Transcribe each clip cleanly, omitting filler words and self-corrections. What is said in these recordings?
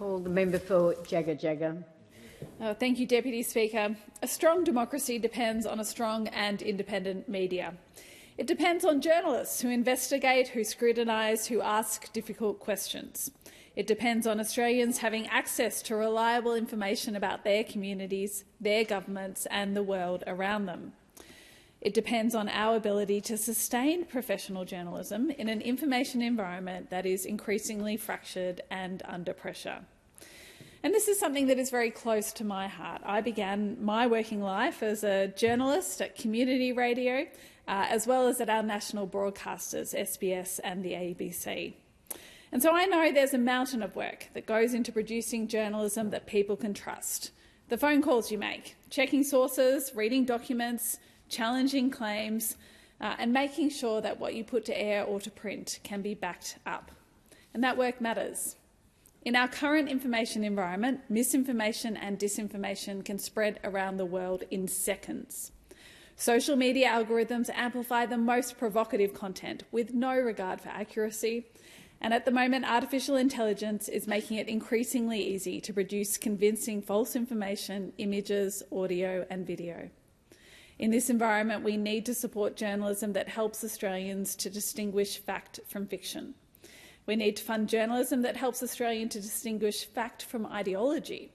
Call the member for Jagga. Thank you, Deputy Speaker. A strong democracy depends on a strong and independent media. It depends on journalists who investigate, who scrutinise, who ask difficult questions. It depends on Australians having access to reliable information about their communities, their governments and the world around them. It depends on our ability to sustain professional journalism in an information environment that is increasingly fractured and under pressure. And this is something that is very close to my heart. I began my working life as a journalist at community radio, as well as at our national broadcasters, SBS and the ABC. And so I know there's a mountain of work that goes into producing journalism that people can trust. The phone calls you make, checking sources, reading documents, challenging claims, and making sure that what you put to air or to print can be backed up. And that work matters. In our current information environment, misinformation and disinformation can spread around the world in seconds. Social media algorithms amplify the most provocative content with no regard for accuracy. And at the moment, artificial intelligence is making it increasingly easy to produce convincing false information, images, audio and video. In this environment, we need to support journalism that helps Australians to distinguish fact from fiction. We need to fund journalism that helps Australians to distinguish fact from ideology.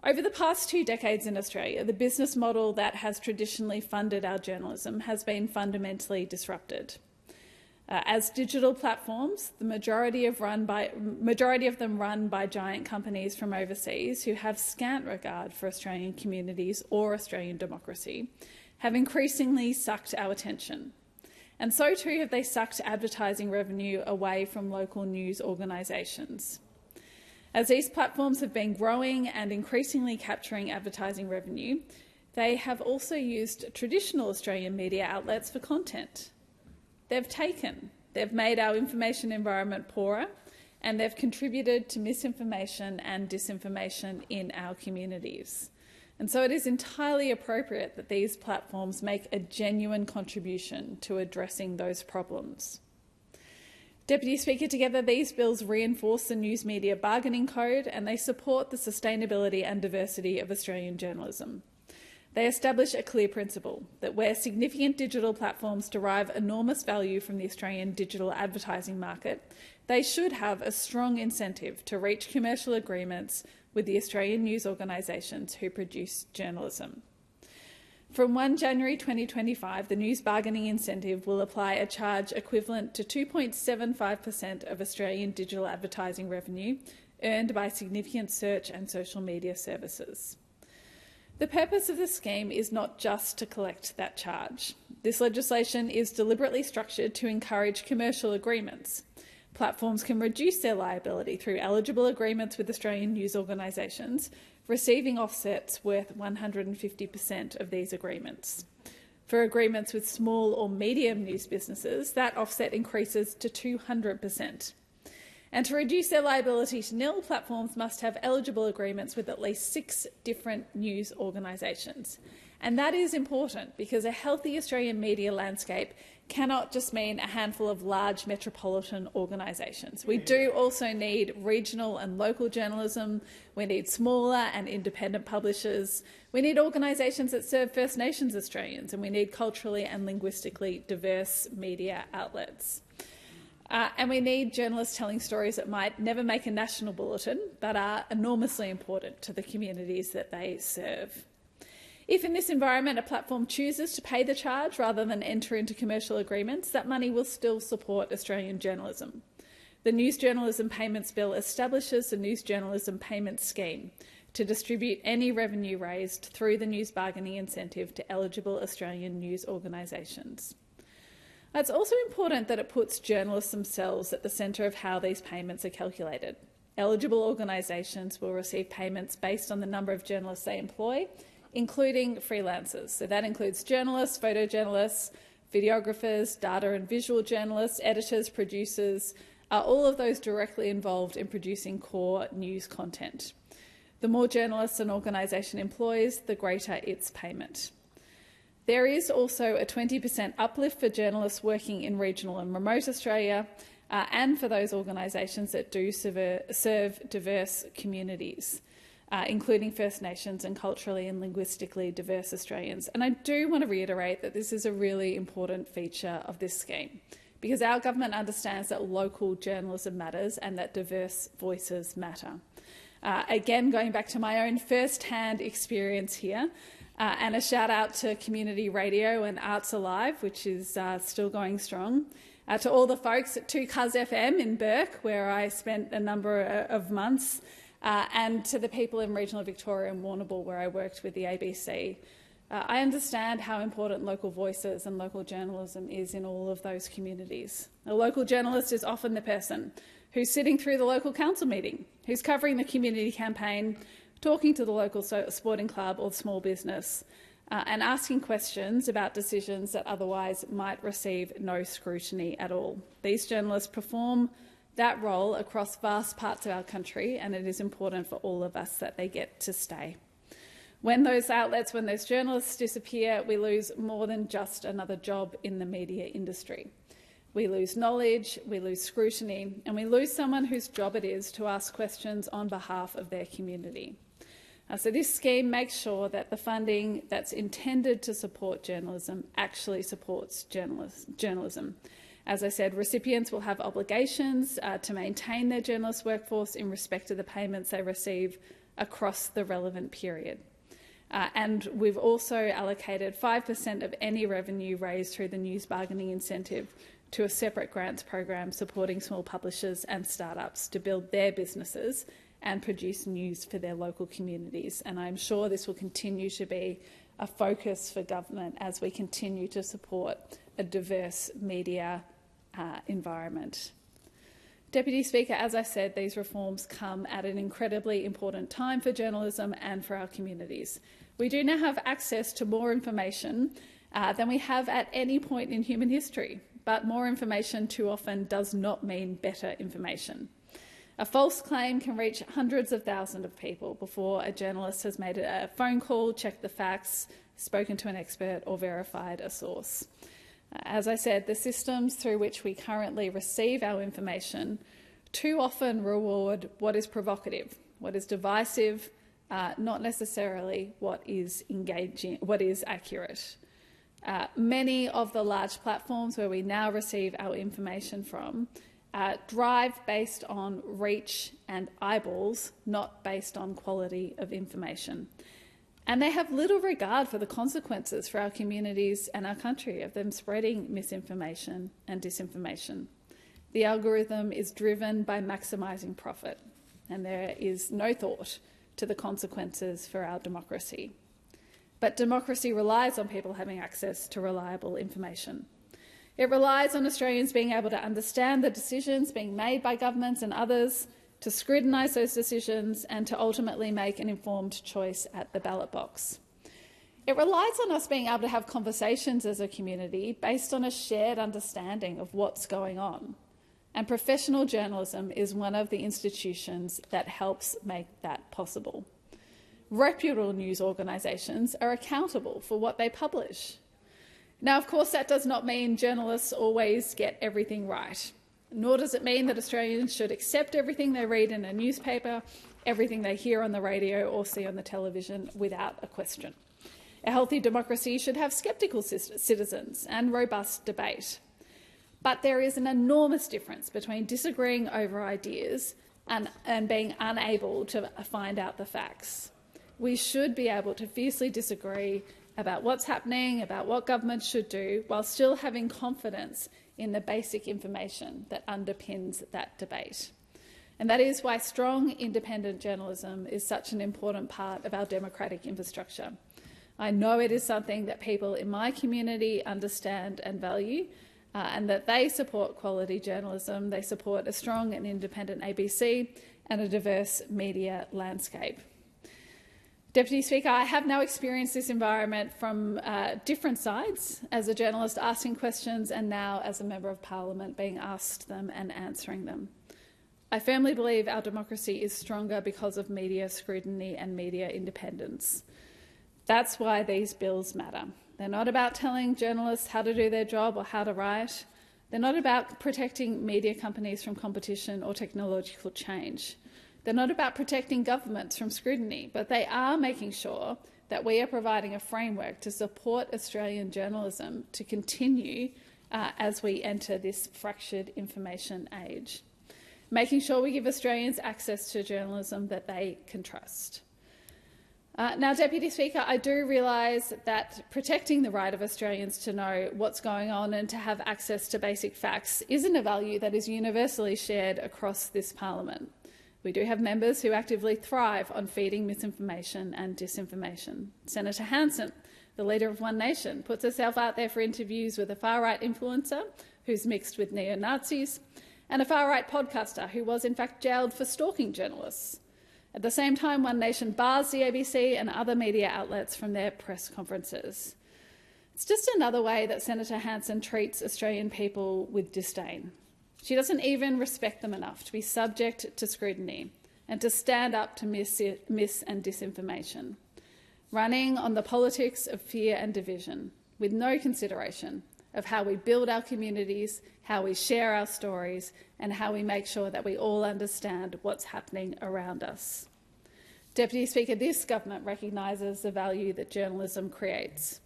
Over the past 2 decades in Australia, the business model that has traditionally funded our journalism has been fundamentally disrupted. As digital platforms, the majority of them run by giant companies from overseas who have scant regard for Australian communities or Australian democracy, have increasingly sucked our attention. And so too have they sucked advertising revenue away from local news organisations. As these platforms have been growing and increasingly capturing advertising revenue, they have also used traditional Australian media outlets for content. They've made our information environment poorer, and they've contributed to misinformation and disinformation in our communities. And so it is entirely appropriate that these platforms make a genuine contribution to addressing those problems. Deputy Speaker, together these bills reinforce the News Media Bargaining Code and they support the sustainability and diversity of Australian journalism. They establish a clear principle that where significant digital platforms derive enormous value from the Australian digital advertising market, they should have a strong incentive to reach commercial agreements with the Australian news organisations who produce journalism. From 1 January 2025, the News Bargaining Incentive will apply a charge equivalent to 2.75% of Australian digital advertising revenue earned by significant search and social media services. The purpose of the scheme is not just to collect that charge. This legislation is deliberately structured to encourage commercial agreements. Platforms can reduce their liability through eligible agreements with Australian news organisations, receiving offsets worth 150% of these agreements. For agreements with small or medium news businesses, that offset increases to 200%. And to reduce their liability to nil, platforms must have eligible agreements with at least 6 different news organisations. And that is important because a healthy Australian media landscape cannot just mean a handful of large metropolitan organisations. We do also need regional and local journalism. We need smaller and independent publishers. We need organisations that serve First Nations Australians, and we need culturally and linguistically diverse media outlets. And we need journalists telling stories that might never make a national bulletin, but are enormously important to the communities that they serve. If in this environment a platform chooses to pay the charge rather than enter into commercial agreements, that money will still support Australian journalism. The News Journalism Payments Bill establishes the News Journalism Payments Scheme to distribute any revenue raised through the News Bargaining Incentive to eligible Australian news organisations. It's also important that it puts journalists themselves at the centre of how these payments are calculated. Eligible organisations will receive payments based on the number of journalists they employ, including freelancers. So that includes journalists, photojournalists, videographers, data and visual journalists, editors, producers, all of those directly involved in producing core news content. The more journalists an organisation employs, the greater its payment. There is also a 20% uplift for journalists working in regional and remote Australia, and for those organisations that do serve diverse communities, including First Nations and culturally and linguistically diverse Australians. And I do want to reiterate that this is a really important feature of this scheme, because our government understands that local journalism matters and that diverse voices matter. Again, going back to my own first-hand experience here, and a shout out to community radio and Arts Alive, which is still going strong. To all the folks at 2Cuz FM in Bourke, where I spent a number of months, and to the people in regional Victoria and Warrnambool, where I worked with the ABC. I understand how important local voices and local journalism is in all of those communities. A local journalist is often the person who's sitting through the local council meeting, who's covering the community campaign, talking to the local sporting club or small business, and asking questions about decisions that otherwise might receive no scrutiny at all. These journalists perform that role across vast parts of our country, and it is important for all of us that they get to stay. When those outlets, when those journalists disappear, we lose more than just another job in the media industry. We lose knowledge, we lose scrutiny, and we lose someone whose job it is to ask questions on behalf of their community. So this scheme makes sure that the funding that's intended to support journalism actually supports journalism. As I said, recipients will have obligations to maintain their journalist workforce in respect to the payments they receive across the relevant period. And we've also allocated 5% of any revenue raised through the news bargaining incentive to a separate grants program supporting small publishers and startups to build their businesses and produce news for their local communities. And I'm sure this will continue to be a focus for government as we continue to support a diverse media environment. Deputy Speaker, as I said, these reforms come at an incredibly important time for journalism and for our communities. We do now have access to more information than we have at any point in human history, but more information too often does not mean better information. A false claim can reach hundreds of thousands of people before a journalist has made a phone call, checked the facts, spoken to an expert or verified a source. As I said, the systems through which we currently receive our information too often reward what is provocative, what is divisive, not necessarily what is engaging, what is accurate. Many of the large platforms where we now receive our information from drive based on reach and eyeballs, not based on quality of information. And they have little regard for the consequences for our communities and our country of them spreading misinformation and disinformation. The algorithm is driven by maximising profit, and there is no thought to the consequences for our democracy. But democracy relies on people having access to reliable information. It relies on Australians being able to understand the decisions being made by governments and others, to scrutinise those decisions and to ultimately make an informed choice at the ballot box. It relies on us being able to have conversations as a community based on a shared understanding of what's going on. And professional journalism is one of the institutions that helps make that possible. Reputable news organisations are accountable for what they publish. Now, of course, that does not mean journalists always get everything right, nor does it mean that Australians should accept everything they read in a newspaper, everything they hear on the radio or see on the television without a question. A healthy democracy should have sceptical citizens and robust debate. But there is an enormous difference between disagreeing over ideas and being unable to find out the facts. We should be able to fiercely disagree about what's happening, about what government should do, while still having confidence in the basic information that underpins that debate. And that is why strong independent journalism is such an important part of our democratic infrastructure. I know it is something that people in my community understand and value, and that they support quality journalism, they support a strong and independent ABC and a diverse media landscape. Deputy Speaker, I have now experienced this environment from different sides, as a journalist asking questions and now as a Member of Parliament being asked them and answering them. I firmly believe our democracy is stronger because of media scrutiny and media independence. That's why these bills matter. They're not about telling journalists how to do their job or how to write. They're not about protecting media companies from competition or technological change. They're not about protecting governments from scrutiny, but they are making sure that we are providing a framework to support Australian journalism to continue as we enter this fractured information age. Making sure we give Australians access to journalism that they can trust. Now, Deputy Speaker, I do realise that protecting the right of Australians to know what's going on and to have access to basic facts isn't a value that is universally shared across this parliament. We do have members who actively thrive on feeding misinformation and disinformation. Senator Hanson, the leader of One Nation, puts herself out there for interviews with a far-right influencer who's mixed with neo-Nazis and a far-right podcaster who was in fact jailed for stalking journalists. At the same time, One Nation bars the ABC and other media outlets from their press conferences. It's just another way that Senator Hanson treats Australian people with disdain. She doesn't even respect them enough to be subject to scrutiny and to stand up to mis and disinformation, running on the politics of fear and division with no consideration of how we build our communities, how we share our stories, and how we make sure that we all understand what's happening around us. Deputy Speaker, this government recognises the value that journalism creates.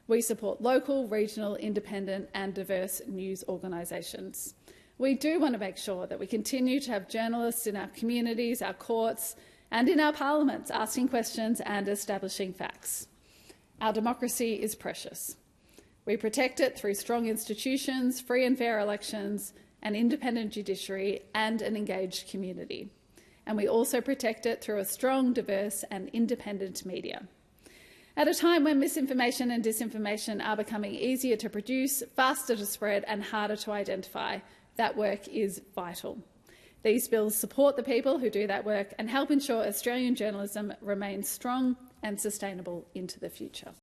We support local, regional, independent and diverse news organisations. We do want to make sure that we continue to have journalists in our communities, our courts and in our parliaments asking questions and establishing facts. Our democracy is precious. We protect it through strong institutions, free and fair elections, an independent judiciary and an engaged community. And we also protect it through a strong, diverse and independent media. At a time when misinformation and disinformation are becoming easier to produce, faster to spread and harder to identify, that work is vital. These bills support the people who do that work and help ensure Australian journalism remains strong and sustainable into the future.